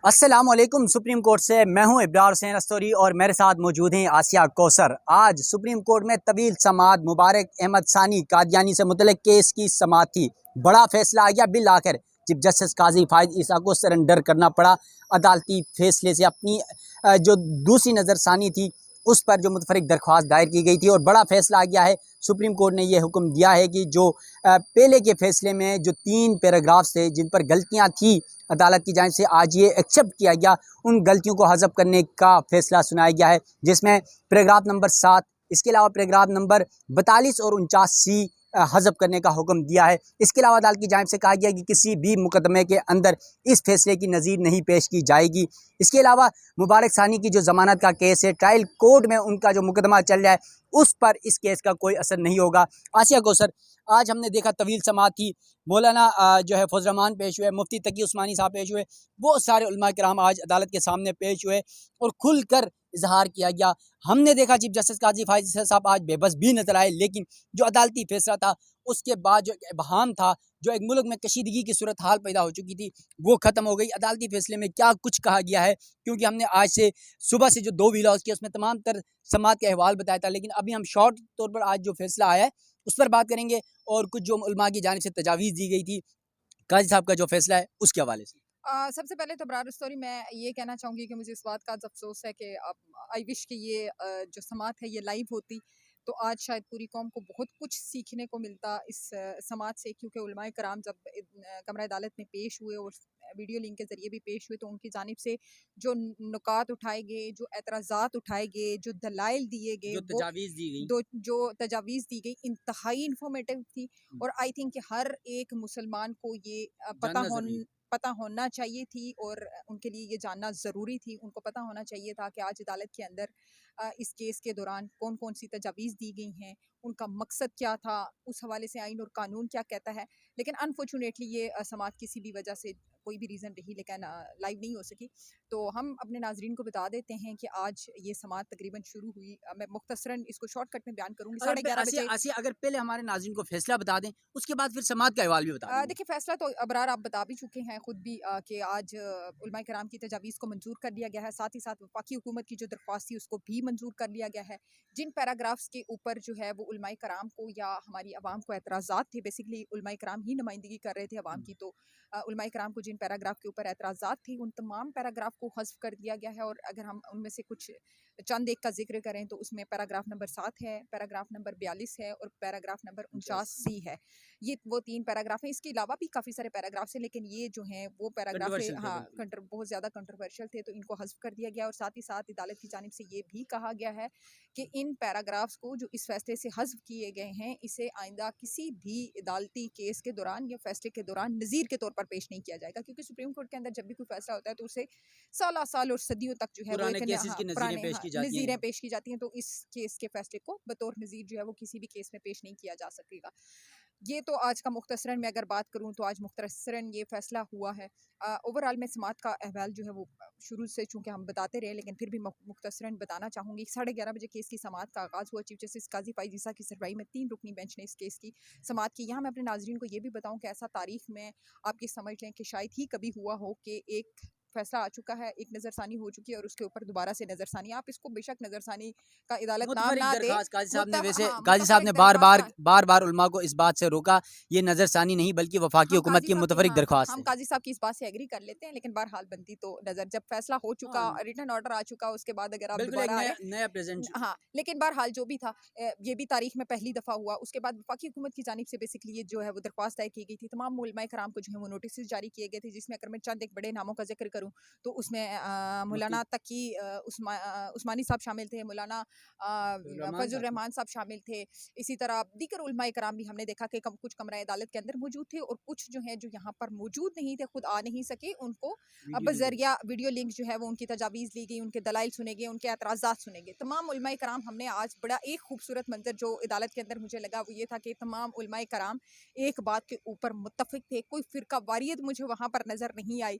अस्सलामुअलैकुम। Supreme court से मैं हूं इब्रार हुसैन अस्तोरी और मेरे साथ मौजूद हैं आसिया कौसर। आज सुप्रीम कोर्ट में तवील समाअत मुबारक अहमद सानी कादियानी से मुतल्लिक केस की समाअत थी। बड़ा फैसला आ गया। बिल आखिर चीफ जस्टिस काजी फायद ईसा को सरेंडर करना पड़ा अदालती फैसले से। अपनी जो दूसरी नज़रसानी थी उस पर जो मुतफरिक दरख्वास्त दायर की गई थी और बड़ा फैसला आ गया है। सुप्रीम कोर्ट ने यह हुक्म दिया है कि जो पहले के फैसले में जो 3 पैराग्राफ्स थे जिन पर गलतियां थी अदालत की जानिब से, आज ये एक्सेप्ट किया गया। उन गलतियों को हज़फ करने का फैसला सुनाया गया है, जिसमें पैराग्राफ नंबर 7, इसके अलावा पैराग्राफ नंबर 42 और 49C हज़फ करने का हुक्म दिया है। इसके अलावा अदालत की जानिब से कहा गया कि किसी भी मुकदमे के अंदर इस फैसले की नज़ीर नहीं पेश की जाएगी। इसके अलावा मुबारक सानी की जो ज़मानत का केस है, ट्रायल कोर्ट में उनका जो मुकदमा चल रहा है, उस पर इस केस का कोई असर नहीं होगा। आसिया कौसर, आज हमने देखा तवील समाअत थी। मौलाना जो है फजल रहमान पेश हुए, मुफ्ती तकी उस्मानी साहब पेश हुए, बहुत सारे उलमा किराम आज अदालत के सामने पेश हुए और खुलकर इजहार किया गया। हमने देखा चीफ जस्टिस काजी फायद साहब आज बेबस भी नजर आए, लेकिन जो अदालती फैसला था उसके बाद जो इबहाम था, जो एक मुल्क में कशीदगी की सूरत हाल पैदा हो चुकी थी, वो ख़त्म हो गई। अदालती फैसले में क्या कुछ कहा गया है, क्योंकि हमने आज से सुबह से जो 2 वीडियोज़ किए उसमें तमाम तर समाअत के अहवाल बताया था, लेकिन अभी हम शॉर्ट तौर पर आज जो फैसला आया है उस पर बात करेंगे और कुछ जो उलमा की जानिब से तजावीज़ दी गई थी काजी साहब का जो फैसला है उसके हवाले से। सबसे पहले तो इब्रार स्टोरी मैं ये कहना चाहूँगी कि मुझे इस बात का अफसोस है कि आई विश कि ये जो समाअत है ये लाइव होती तो आज शायद पूरी कौम को बहुत कुछ सीखने को मिलता इस समाअत से, क्योंकि उलमाए कराम जब कमरा अदालत में पेश हुए और वीडियो लिंक के ज़रिए भी पेश हुए तो उनकी जानिब से जो नुकात उठाए गए, जो एतराज़ात उठाए गए, जो दलाइल दिए गए, जो तजावीज़ दी गई, जो तजावीज़ दी गई इंतहाई इन्फॉर्मेटिव थी। और आई थिंक कि हर एक मुसलमान को ये पता होना चाहिए थी और उनके लिए ये जानना ज़रूरी थी। उनको पता होना चाहिए था कि आज अदालत के अंदर इस केस के दौरान कौन कौन सी तजावीज़ दी गई हैं, उनका मकसद क्या था, उस हवाले से आइन और कानून क्या कहता है। लेकिन अनफॉर्चुनेटली ये समाअत किसी भी वजह से कोई भी रीज़न रही लेकिन लाइव नहीं हो सकी। तो हम अपने नाजरीन को बता देते हैं कि आज ये समाअत तकरीबन शुरू हुई। मैं मुख्तसरन इसको शॉर्टकट में बयान करूँगी। 11:30 बजे अगर पहले हमारे नाज़रीन को फैसला बता दें, उसके बाद फिर समाअत का अहवाल भी बता दें। देखिए फ़ैसला तो अबरार आप बता भी चुके हैं खुद भी कि आज उलमाए कराम की तजावीज़ को मंजूर कर लिया गया है। साथ ही साथ वफाकी हुकूमत की जो दरख्वास्त थी उसको भी मंजूर कर लिया गया है। जिन पैराग्राफ्स के ऊपर जो है वो उलमाए कराम को या हमारी आवाम को एतराज़ात थे, बेसिकली उलमाए कराम ही नुमाइंदगी कर रहे थे आवाम की, तो उलमाए कराम को जिन पैराग्राफ के ऊपर एतराज़ात थे उन तमाम पैराग्राफ को हज़्फ़ कर दिया गया है। और अगर हम उनमें से कुछ चंद एक का जिक्र करें तो उसमें पैराग्राफ नंबर 7 है, पैराग्राफ नंबर 42 है और पैराग्राफ नंबर 49C है। ये वो 3 पैराग्राफ हैं। इसके अलावा भी काफ़ी सारे पैराग्राफ्स हैं, लेकिन ये जो हैं वो पैराग्राफ है बहुत ज़्यादा कंट्रोवर्शियल थे, तो इनको हज़्फ़ कर दिया गया। और साथ ही साथ अदालत की जानिब से ये भी कहा गया है कि इन पैराग्राफ्स को जो इस फैसले से हज़्फ़ किए गए हैं, इसे आइंदा किसी भी अदालती केस के दौरान या फैसले के दौरान नज़ीर के तौर पर पेश नहीं किया जाएगा, क्योंकि सुप्रीम कोर्ट के अंदर जब भी कोई फैसला होता है तो उसे साल और सदियों तक जो है वो एक नज़ीरें पेश की जाती हैं। तो इस केस के फैसले को बतौर नज़ीर जो है वो किसी भी केस में पेश नहीं किया जा सकेगा। ये तो आज का मुख्तसरन मैं अगर बात करूँ तो आज मुख्तसरन ये फ़ैसला हुआ है। ओवरऑल मैं समाअत का अहवाल जो है वो शुरू से चूँकि हम बताते रहे लेकिन फिर भी मुख्तसरन बताना चाहूँगी। 11:30 बजे केस की समाअत का आगाज़ हुआ। चीफ जस्टिस काजी फायद ईसा की सरबराही में 3 रुकनी बेंच ने इस केस की समाअत की। यहाँ मैं अपने नाज़रीन को ये भी बताऊँ कि ऐसा तारीख़ में आप ये समझ लें कि शायद ही कभी हुआ हो कि एक फैसला आ चुका है, एक नज़रसानी हो चुकी है और उसके ऊपर दोबारा से नज़रसानी। आप इसको बेशक नज़रसानी का अदालत नाम ना दे, काजी साहब ने बार बार उलमा को इस बात से रोका, ये नज़रसानी नहीं बल्कि वफाकी हुकूमत की मुतफरिक दरख्वास्त हम है। काजी साहब की इस बात से एग्री कर लेते हैं, लेकिन बहरहाल बनती तो नज़र जब फैसला हो चुका, रिटन ऑर्डर आ चुका, उसके बाद अगर आप दोबारा नया प्रेजेंट। हाँ, लेकिन बहरहाल जो भी था ये भी तारीख में पहली दफ़ा हुआ। उसके बाद वफाकी हुकूमत की जानिब से बेसिकली ये जो है वो दरख्वास्त दायर की गई थी। तमाम उलमाए कराम को जो है वो नोटिस जारी किए गए थे, जिसमें अगर मैं चंद एक बड़े नामों का जिक्र करूँ तो उसमें मौलाना तकी उस्मानी साहब शामिल थे, मौलाना फजल रहमान साहब शामिल थे। इसी तरह दीगर उलमाए कराम भी हमने देखा कि कुछ कमरा अदालत के अंदर मौजूद थे और कुछ जो है जो यहाँ पर मौजूद नहीं थे, खुद आ नहीं सके, उनको बज़रिया वीडियो लिंक जो है वो उनकी तजावीज़ ली गई, उनके दलाइल सुने गए, उनके एतराज़ात सुने गए। तमाम उलमाए कराम हमने आज बड़ा एक खूबसूरत मंजर जो अदालत के अंदर मुझे लगा वो ये था कि तमाम उलमाए कराम एक बात के ऊपर मुत्तफ़िक थे। कोई फ़िरका वारियत मुझे वहाँ पर नज़र नहीं आई।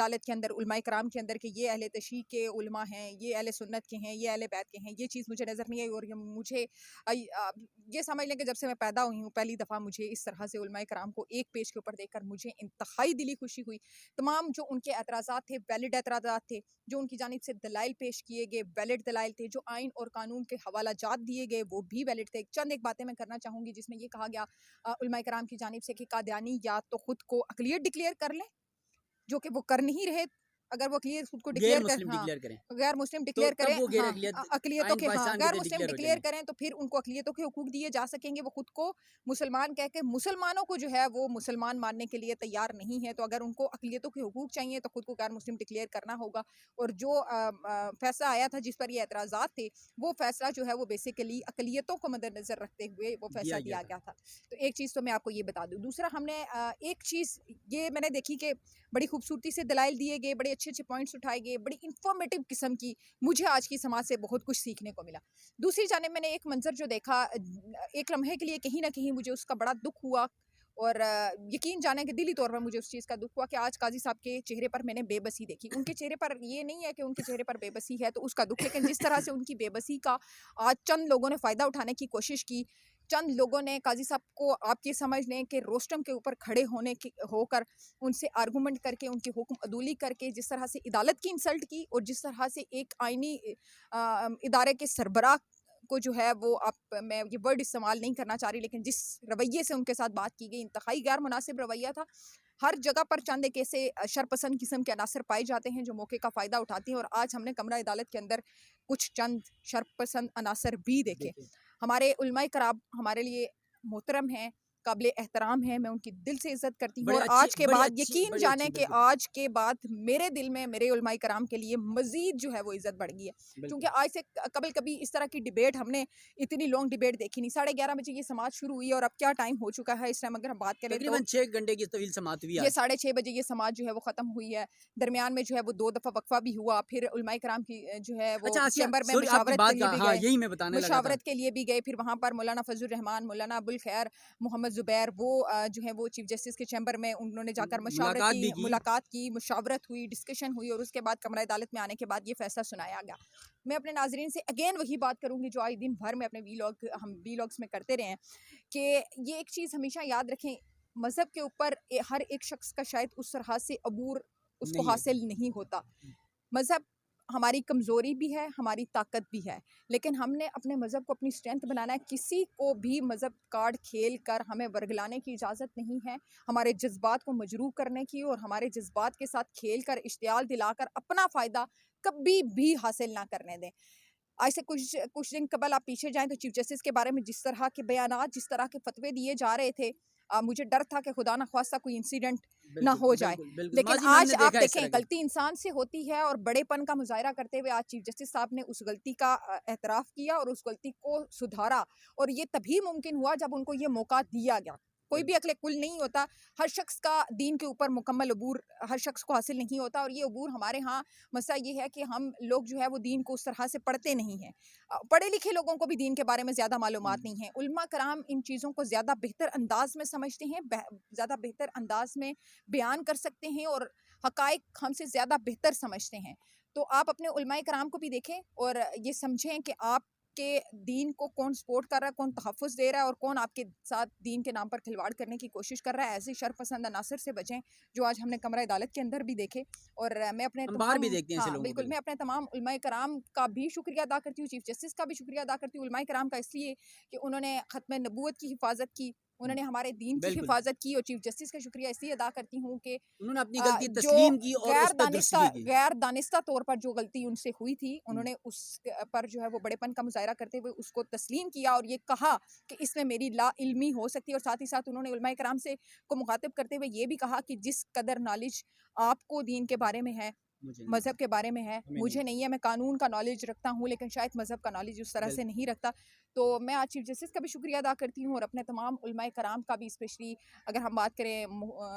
अदालत के अंदर उलमाए कराम के अंदर कि ये अहले तशरीह के उलमा हैं, ये अहले सुन्नत के हैं, ये अहले बैत के हैं, ये चीज़ मुझे नज़र नहीं आई। और मुझे ये समझ लें कि जब से मैं पैदा हुई हूँ पहली दफ़ा मुझे इस तरह से उलमाए कराम को एक पेज के ऊपर देखकर मुझे इंतहाई दिली खुशी हुई। तमाम जो उनके एतराज़ात थे वैलिड एतराज़ात थे, जो उनकी जानिब से दलाइल पेश किए गए वैलिड दलाइल थे, जो आइन और कानून के हवाला जात दिए गए वो भी वैलिड थे। चंद एक बातें मैं करना चाहूँगी जिसमें ये कहा गया उलमाए कराम की जानिब से कि कादियानी या तो खुद को अक़लियत डिक्लेयर कर लें, जो कि वो कर नहीं रहे। अगर वो क्लियर खुद को गैर डिक्लेयर कर मुस्लिम डिक्लेयर करें गैर मुस्लिम तो डिक्लेयर तब करें, वो गैर हाँ, अक़लियत अक़लियतों आइन के, हाँ, पाकिस्तान के गैर तहत मुस्लिम डिक्लेयर हो डिक्लेयर जाएंगे। करें तो फिर उनको अक़लियतों के हुकूक दिए जा सकेंगे। वो खुद को मुसलमान कह के मुसलमानों को जो है वो मुसलमान मानने के लिए तैयार नहीं है। तो अगर उनको अक़लियतों के हुकूक चाहिए तो खुद को गैर मुस्लिम डिक्लेयर करना होगा। और जो फ़ैसला आया था जिस पर ये एतराज़ात थे, वो फ़ैसला जो है वो बेसिकली अक़लियतों को मद्देनज़र रखते हुए वो फ़ैसला दिया गया था। तो एक चीज़ तो मैं आपको ये बता दूँ। दूसरा, हमने एक चीज़ ये मैंने देखी कि बड़ी खूबसूरती से दलाइल दिए गए, बड़े अच्छे-अच्छे पॉइंट्स उठाए गए, बड़ी इन्फॉर्मेटिव किस्म की मुझे आज की समाज से बहुत कुछ सीखने को मिला। दूसरी जानिब मैंने एक मंज़र जो देखा, एक लम्हे के लिए कहीं न कहीं मुझे उसका बड़ा दुःख हुआ। और यकीन जाने कि दिली तौर पर मुझे उस चीज़ का दुःख हुआ कि आज काज़ी साहब के चेहरे पर मैंने बेबसी देखी। उनके चेहरे पर ये नहीं है कि उनके चेहरे पर बेबसी है तो उसका दुःख, लेकिन जिस तरह से उनकी बेबसी का आज चंद लोगों ने फ़ायदा उठाने की कोशिश की, चंद लोगों ने काज़ी साहब को, आप ये समझ लें कि रोस्टम के ऊपर खड़े होकर उनसे आर्गूमेंट करके, उनकी हुक्म अदूली करके जिस तरह से अदालत की इंसल्ट की और जिस तरह से एक आईनी इदारे के सरबराह को जो है वो, मैं ये वर्ड इस्तेमाल नहीं करना चाह रही, लेकिन जिस रवैये से उनके साथ बात की गई इंतहाई गैर मुनासिब रवैया था। हर जगह पर चंद एक ऐसे शरपसंद किस्म के अनासर पाए जाते हैं जो मौके का फ़ायदा उठाते हैं। और आज हमने कमरा अदालत के अंदर कुछ चंद शरपसंद अनासर भी देखे। हमारे उलमाए कराम हमारे लिए मोहतरम हैं, काबिल एहतराम हैं, मैं उनकी दिल से इज़्ज़त करती हूँ। और आज के बाद यकीन जाने कि आज के बाद मेरे दिल में मेरे उलमाए कराम के लिए मज़ीद जो है वो इज़्ज़त बढ़ गई है। क्योंकि आज से कबल कभी इस तरह की डिबेट हमने इतनी लॉन्ग डिबेट देखी नहीं। 11:30 बजे ये समात शुरू हुई और अब क्या टाइम हो चुका है इस टाइम अगर हम बात करें तो तकरीबन 6 घंटे की तवील समात हुई ये 6:30 बजे ये समात जो है वो ख़त्म हुई है। दरमियान में जो है वो 2 दफ़ा वक्फा भी हुआ, फिर उलमाए कराम की जो है वो चैम्बर में मुशावरत के लिए भी गए, यही मैं बताने लगा था। मुशावरत के लिए भी गए। फिर वहाँ पर मौलाना फजलुर रहमान, मौलाना अबुल खैर, मोहम्मद ज़ुबैर वो जो है वो चीफ जस्टिस के चैम्बर में उन्होंने जाकर मुलाकात की, मुशावरत हुई, डिस्कशन हुई और उसके बाद कमरा अदालत में आने के बाद ये फैसला सुनाया गया। मैं अपने नाज़रीन से अगेन वही बात करूँगी जो आज दिन भर में अपने हम वीलॉग्स में करते रहे हैं कि ये एक चीज़ हमेशा याद रखें, मज़हब के ऊपर हर एक शख्स का शायद उस तरह से अबूर उसको हासिल नहीं होता। मज़हब हमारी कमज़ोरी भी है, हमारी ताकत भी है, लेकिन हमने अपने मज़हब को अपनी स्ट्रेंथ बनाना है। किसी को भी मज़हब कार्ड खेल कर हमें वर्गलाने की इजाज़त नहीं है। हमारे जज्बात को मजरूह करने की और हमारे जज्बात के साथ खेल कर, इश्तियाल दिलाकर अपना फ़ायदा कभी भी हासिल ना करने दें। आज से कुछ दिन कबल आप पीछे जाएँ तो चीफ जस्टिस के बारे में जिस तरह के बयानात, जिस तरह के फतवे दिए जा रहे थे, मुझे डर था कि खुदा ना ख़्वास्ता कोई इंसिडेंट ना हो जाए। लेकिन आज आप देखें गलती इंसान से होती है और बड़ेपन का मुज़ाहिरा करते हुए आज चीफ जस्टिस साहब ने उस गलती का एतराफ़ किया और उस गलती को सुधारा। और ये तभी मुमकिन हुआ जब उनको ये मौका दिया गया। कोई भी अक्ल कुल नहीं होता, हर शख्स का दीन के ऊपर मुकम्मल अबूर हर शख्स को हासिल नहीं होता। और ये अबूर हमारे यहाँ मसला ये है कि हम लोग जो है वो दीन को उस तरह से पढ़ते नहीं हैं। पढ़े लिखे लोगों को भी दीन के बारे में ज़्यादा मालूमात नहीं है। उलमा कराम इन चीज़ों को ज़्यादा बेहतर अंदाज में समझते हैं, ज़्यादा बेहतर अंदाज में बयान कर सकते हैं और हक़ाइक़ हमसे ज़्यादा बेहतर समझते हैं। तो आप अपने उलमाए कराम को भी देखें और ये समझें कि आप के दीन को कौन सपोर्ट कर रहा है, कौन तहफ़्फ़ुज़ दे रहा है और कौन आपके साथ दीन के नाम पर खिलवाड़ करने की कोशिश कर रहा है। ऐसे शरपसंद अनासर से बचें जो आज हमने कमरा अदालत के अंदर भी देखे। और मैं अपने बाहर भी देखते हैं ऐसे हाँ, लोगों को। बिल्कुल, मैं अपने तमाम उलमाए कराम का भी शुक्रिया अदा करती हूँ, चीफ जस्टिस का भी शुक्रिया अदा करती हूँ। उलमाए कराम का इसलिए कि उन्होंने ख़त्म नबूवत की हिफाजत की, उन्होंने हमारे दीन की हिफाजत की। और चीफ जस्टिस का शुक्रिया इसलिए अदा करती हूँ कि उन्होंने अपनी गलती तस्लीम की और उस पर दुरुस्ती की। गैर दानिस्ता तौर पर जो गलती उनसे हुई थी, उन्होंने उस पर जो है वो बड़ेपन का मुज़ाहिरा करते हुए उसको तस्लीम किया और ये कहा कि इसमें मेरी ला इल्मी हो सकती है। और साथ ही साथ उन्होंने उलमाए कराम से को मुखातिब करते हुए ये भी कहा कि जिस कदर नॉलेज आपको दीन के बारे में है, मज़हब के बारे में है, मुझे नहीं है। मैं कानून का नॉलेज रखता हूँ लेकिन शायद मज़हब का नॉलेज उस तरह से नहीं रखता। तो मैं आज चीफ जस्टिस का भी शुक्रिया अदा करती हूँ और अपने तमाम उलमाए कराम का भी, स्पेशली अगर हम बात करें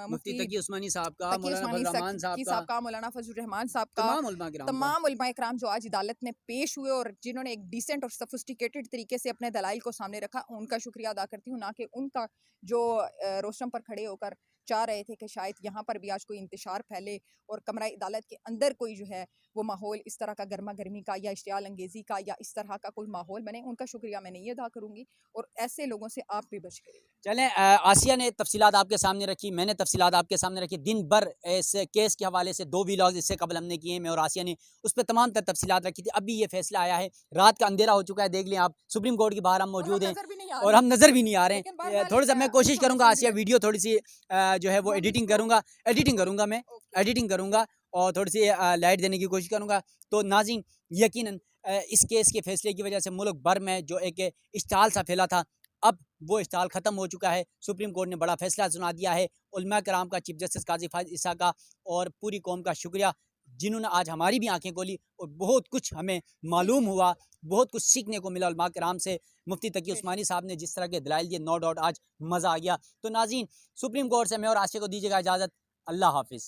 मुफ्ती तकी उस्मानी साहब का, मौलाना फजलुर रहमान साहब का, तमाम उलमाए कराम जो आज अदालत में पेश हुए और जिन्होंने एक डिसेंट और सोफिस्टिकेटेड तरीके से अपने दलाइल को सामने रखा, उनका शुक्रिया अदा करती हूँ। ना कि उनका जो रोस्टम पर खड़े होकर चाह रहे थे कि शायद यहाँ पर भी आज कोई इंतशार फैले और कमरा अदालत के अंदर कोई जो है वो माहौल इस तरह का गर्मा गर्मी का या इश्तियाल अंगेज़ी का या इस तरह का कोई माहौल बने, उनका शुक्रिया मैं नहीं अदा करूँगी और ऐसे लोगों से आप भी बच के रहिए। चलें, आसिया ने तफसीलात आपके सामने रखी, मैंने तफसीलात आपके सामने रखी। दिन भर इस केस के हवाले से 2 व्लॉग्स इससे कबल हमने किए हैं, मैं और आसिया ने उस पर तमाम तर तफसीलात रखी थी। अभी ये फैसला आया है, रात का अंधेरा हो चुका है, देख लें आप, सुप्रीम कोर्ट के बाहर हम मौजूद हैं और हम नज़र भी नहीं आ रहे लेकिन हैं। बहरहाल थोड़ा सा मैं कोशिश उसको करूँगा मैसेज आसिया, भेज वीडियो थोड़ी सी जो है वो एडिटिंग करूँगा मैं, ओके। एडिटिंग करूँगा और थोड़ी सी लाइट देने की कोशिश करूँगा। तो नाज़रीन, यकीनन इस केस के फैसले की वजह से मुल्क भर में जो एक इश्ताल सा फैला था, अब वो इश्ताल ख़त्म हो चुका है। सुप्रीम कोर्ट ने बड़ा फैसला सुना दिया है। उलमा कराम का, चीफ जस्टिस काजी फायद ईसा का और पूरी कौम का शुक्रिया, जिन्होंने आज हमारी भी आंखें खोली और बहुत कुछ हमें मालूम हुआ, बहुत कुछ सीखने को मिला उलमा कराम से। मुफ्ती तकी उस्मानी साहब ने जिस तरह के दलाइल दिए, नो डाउट आज मज़ा आ गया। तो नाज़रीन, सुप्रीम कोर्ट से मैं और आशिया को दीजिएगा इजाज़त। अल्लाह हाफ़िज़।